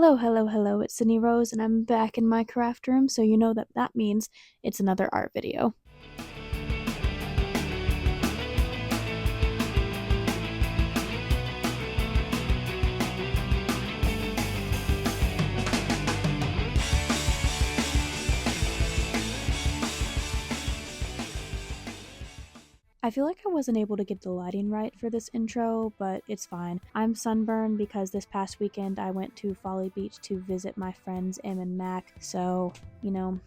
Hello, hello, hello, it's Sydney Rose, and I'm back in my craft room, so you know that means it's another art video. I feel like I wasn't able to get the lighting right for this intro, but it's fine. I'm sunburned because this past weekend I went to Folly Beach to visit my friends Em and Mac, so,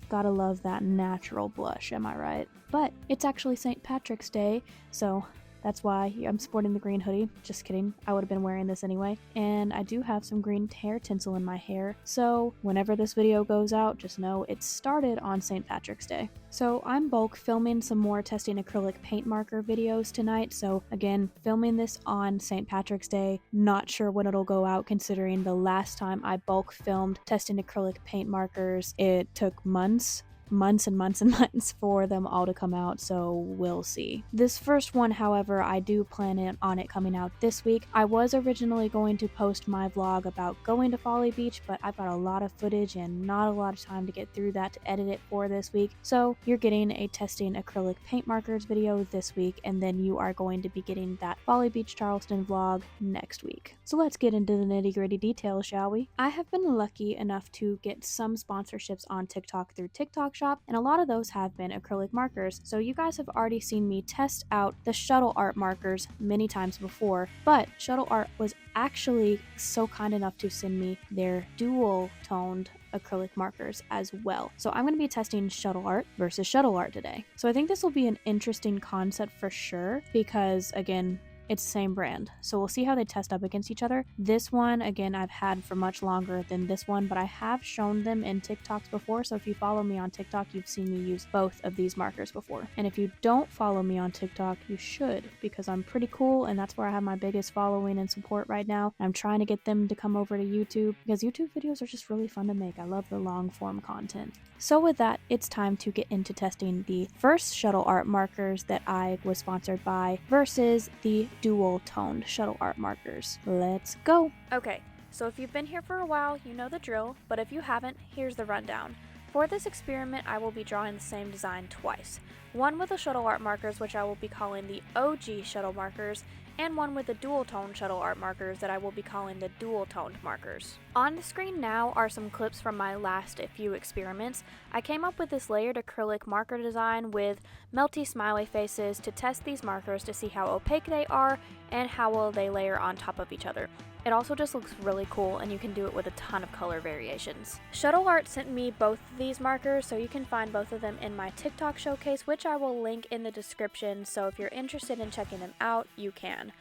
gotta love that natural blush, am I right? But it's actually St. Patrick's Day, so that's why I'm sporting the green hoodie. Just kidding, I would have been wearing this anyway. And I do have some green hair tinsel in my hair, so whenever this video goes out, just know it started on St. Patrick's Day. So I'm bulk filming some more testing acrylic paint marker videos tonight, so again, filming this on St. Patrick's Day. Not sure when it'll go out considering the last time I bulk filmed testing acrylic paint markers, it took months and months for them all to come out, so we'll see. This first one, however, I do plan on it coming out this week. I was originally going to post my vlog about going to Folly Beach, but I've got a lot of footage and not a lot of time to get through that to edit it for this week, so you're getting a testing acrylic paint markers video this week, and then you are going to be getting that Folly Beach Charleston vlog next week. So let's get into the nitty-gritty details, shall we? I have been lucky enough to get some sponsorships on TikTok through Tik Tok Shop, and a lot of those have been acrylic markers, so you guys have already seen me test out the Shuttle Art markers many times before, but Shuttle Art was actually so kind enough to send me their dual toned acrylic markers as well. So I'm going to be testing Shuttle Art versus Shuttle Art today. So I think this will be an interesting concept for sure because, again, it's the same brand, so we'll see how they test up against each other. This one, again, I've had for much longer than this one, but I have shown them in TikToks before, so if you follow me on TikTok, you've seen me use both of these markers before. And if you don't follow me on TikTok, you should, because I'm pretty cool, and that's where I have my biggest following and support right now. I'm trying to get them to come over to YouTube, because YouTube videos are just really fun to make. I love the long form content. So with that, it's time to get into testing the first Shuttle Art markers that I was sponsored by versus the dual toned Shuttle Art markers. Let's go! Okay, so if you've been here for a while, you know the drill, but if you haven't, here's the rundown. For this experiment, I will be drawing the same design twice. One with the Shuttle Art markers, which I will be calling the OG Shuttle markers, and one with the dual-toned Shuttle Art markers that I will be calling the dual-toned markers. On the screen now are some clips from my last few experiments. I came up with this layered acrylic marker design with melty smiley faces to test these markers to see how opaque they are and how well they layer on top of each other. It also just looks really cool, and you can do it with a ton of color variations. Shuttle Art sent me both of these markers, so you can find both of them in my Tik Tok Showcase, which I will link in the description, so if you're interested in checking them out, you can.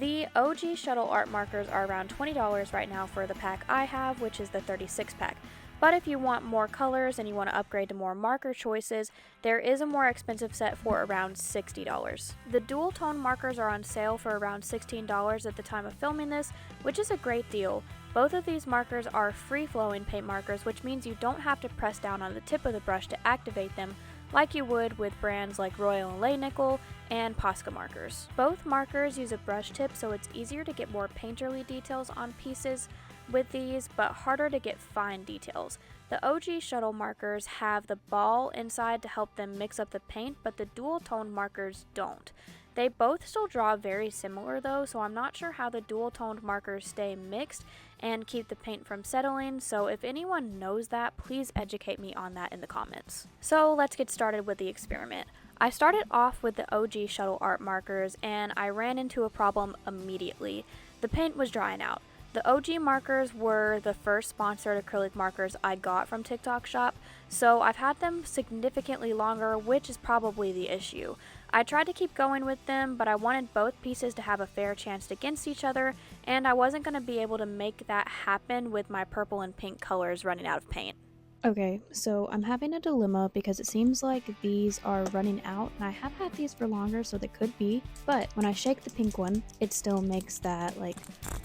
The OG Shuttle Art markers are around $20 right now for the pack I have, which is the 36 pack. But if you want more colors and you want to upgrade to more marker choices, there is a more expensive set for around $60. The dual tone markers are on sale for around $16 at the time of filming this, which is a great deal. Both of these markers are free-flowing paint markers, which means you don't have to press down on the tip of the brush to activate them like you would with brands like Royal and Lay Nickel and Posca markers. Both markers use a brush tip, so it's easier to get more painterly details on pieces with these, but harder to get fine details. The OG Shuttle markers have the ball inside to help them mix up the paint, but the dual toned markers don't. They both still draw very similar though, so I'm not sure how the dual toned markers stay mixed and keep the paint from settling, so if anyone knows that, please educate me on that in the comments. So let's get started with the experiment. I started off with the OG Shuttle Art markers and I ran into a problem immediately. The paint was drying out. The OG markers were the first sponsored acrylic markers I got from Tik Tok Shop, so I've had them significantly longer, which is probably the issue. I tried to keep going with them, but I wanted both pieces to have a fair chance against each other, and I wasn't going to be able to make that happen with my purple and pink colors running out of paint. Okay, so I'm having a dilemma because it seems like these are running out, and I have had these for longer, so they could be, but when I shake the pink one, it still makes that,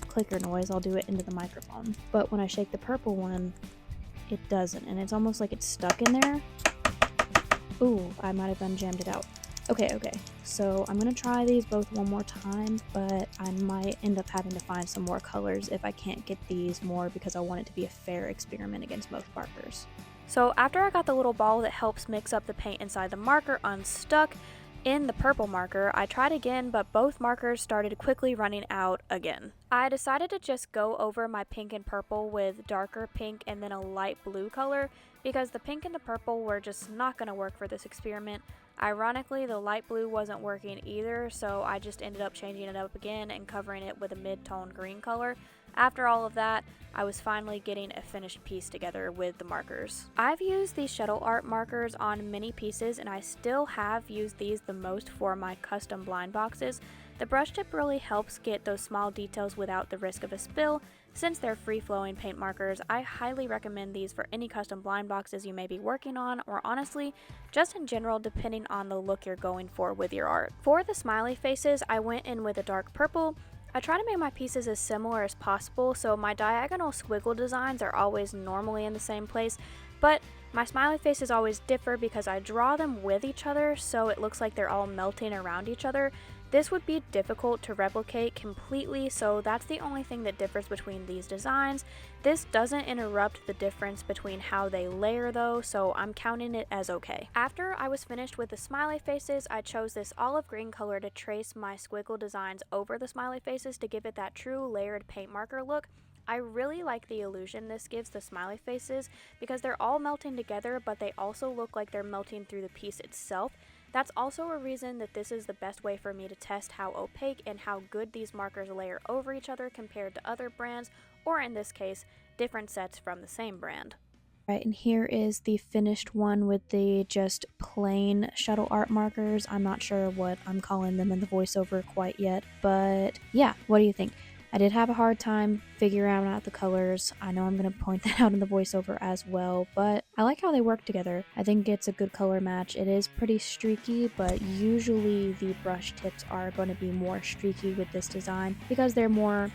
clicker noise. I'll do it into the microphone. But when I shake the purple one, it doesn't, and it's almost like it's stuck in there. Ooh, I might have unjammed it out. Okay, so I'm gonna try these both one more time, but I might end up having to find some more colors if I can't get these more because I want it to be a fair experiment against most markers. So after I got the little ball that helps mix up the paint inside the marker unstuck in the purple marker, I tried again, but both markers started quickly running out again. I decided to just go over my pink and purple with darker pink and then a light blue color because the pink and the purple were just not going to work for this experiment. Ironically, the light blue wasn't working either, so I just ended up changing it up again and covering it with a mid-tone green color. After all of that, I was finally getting a finished piece together with the markers. I've used these shuttle art markers on many pieces, and I still have used these the most for my custom blind boxes. The brush tip really helps get those small details without the risk of a spill. Since they're free-flowing paint markers, I highly recommend these for any custom blind boxes you may be working on, or honestly, just in general depending on the look you're going for with your art. For the smiley faces, I went in with a dark purple. I try to make my pieces as similar as possible, so my diagonal squiggle designs are always normally in the same place, but my smiley faces always differ because I draw them with each other so it looks like they're all melting around each other. This would be difficult to replicate completely, so that's the only thing that differs between these designs. This doesn't interrupt the difference between how they layer though, so I'm counting it as okay. After I was finished with the smiley faces, I chose this olive green color to trace my squiggle designs over the smiley faces to give it that true layered paint marker look. I really like the illusion this gives the smiley faces because they're all melting together, but they also look like they're melting through the piece itself. That's also a reason that this is the best way for me to test how opaque and how good these markers layer over each other compared to other brands, or in this case, different sets from the same brand. Right, and here is the finished one with the just plain shuttle art markers. I'm not sure what I'm calling them in the voiceover quite yet, but yeah, what do you think? I did have a hard time figuring out the colors. I know I'm going to point that out in the voiceover as well, but I like how they work together. I think it's a good color match. It is pretty streaky, but usually the brush tips are going to be more streaky with this design because they're more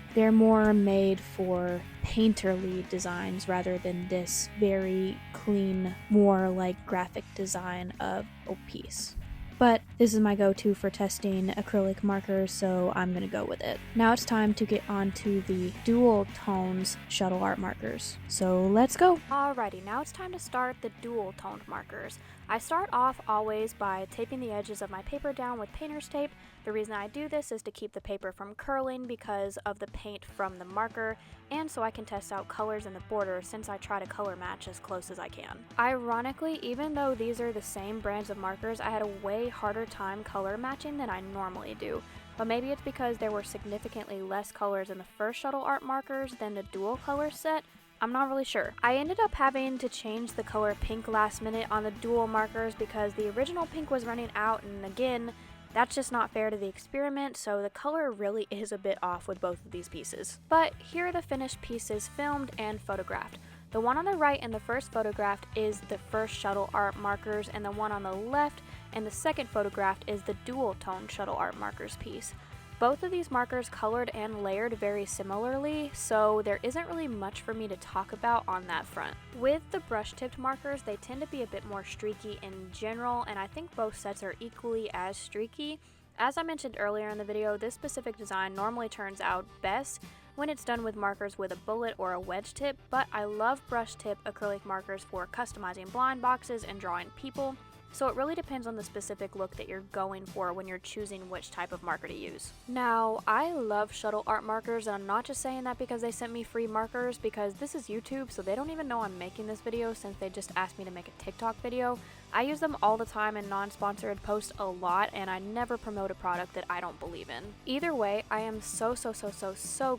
made for painterly designs rather than this very clean, more like graphic design of a piece. But this is my go-to for testing acrylic markers, so I'm gonna go with it. Now it's time to get on to the dual tones shuttle art markers. So let's go! Alrighty, now it's time to start the dual toned markers. I start off always by taping the edges of my paper down with painter's tape. The reason I do this is to keep the paper from curling because of the paint from the marker, and so I can test out colors in the border since I try to color match as close as I can. Ironically, even though these are the same brands of markers, I had a way harder time color matching than I normally do. But maybe it's because there were significantly less colors in the first shuttle art markers than the dual color set. I'm not really sure. I ended up having to change the color pink last minute on the dual markers because the original pink was running out, and again, that's just not fair to the experiment, so the color really is a bit off with both of these pieces. But here are the finished pieces filmed and photographed. The one on the right in the first photograph is the first shuttle art markers, and the one on the left in the second photograph is the dual tone shuttle art markers piece. Both of these markers colored and layered very similarly, so there isn't really much for me to talk about on that front. With the brush tipped markers, they tend to be a bit more streaky in general, and I think both sets are equally as streaky. As I mentioned earlier in the video, this specific design normally turns out best when it's done with markers with a bullet or a wedge tip, but I love brush tip acrylic markers for customizing blind boxes and drawing people. So it really depends on the specific look that you're going for when you're choosing which type of marker to use. Now, I love shuttle art markers, and I'm not just saying that because they sent me free markers, because this is YouTube, so they don't even know I'm making this video since they just asked me to make a TikTok video. I use them all the time in non-sponsored posts a lot, and I never promote a product that I don't believe in. Either way, I am so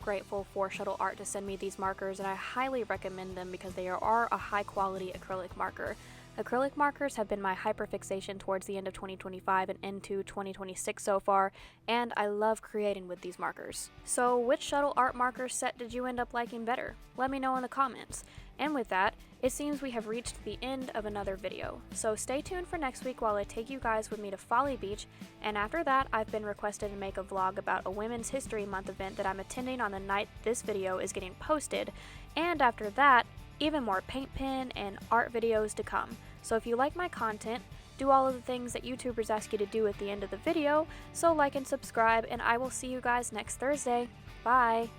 grateful for Shuttle Art to send me these markers, and I highly recommend them because they are a high quality acrylic marker. Acrylic markers have been my hyperfixation towards the end of 2025 and into 2026 so far, and I love creating with these markers. So which shuttle art marker set did you end up liking better? Let me know in the comments. And with that, it seems we have reached the end of another video. So stay tuned for next week while I take you guys with me to Folly Beach, and after that I've been requested to make a vlog about a Women's History Month event that I'm attending on the night this video is getting posted, and after that, even more paint pen and art videos to come. So if you like my content, do all of the things that YouTubers ask you to do at the end of the video, so like and subscribe, and I will see you guys next Thursday. Bye!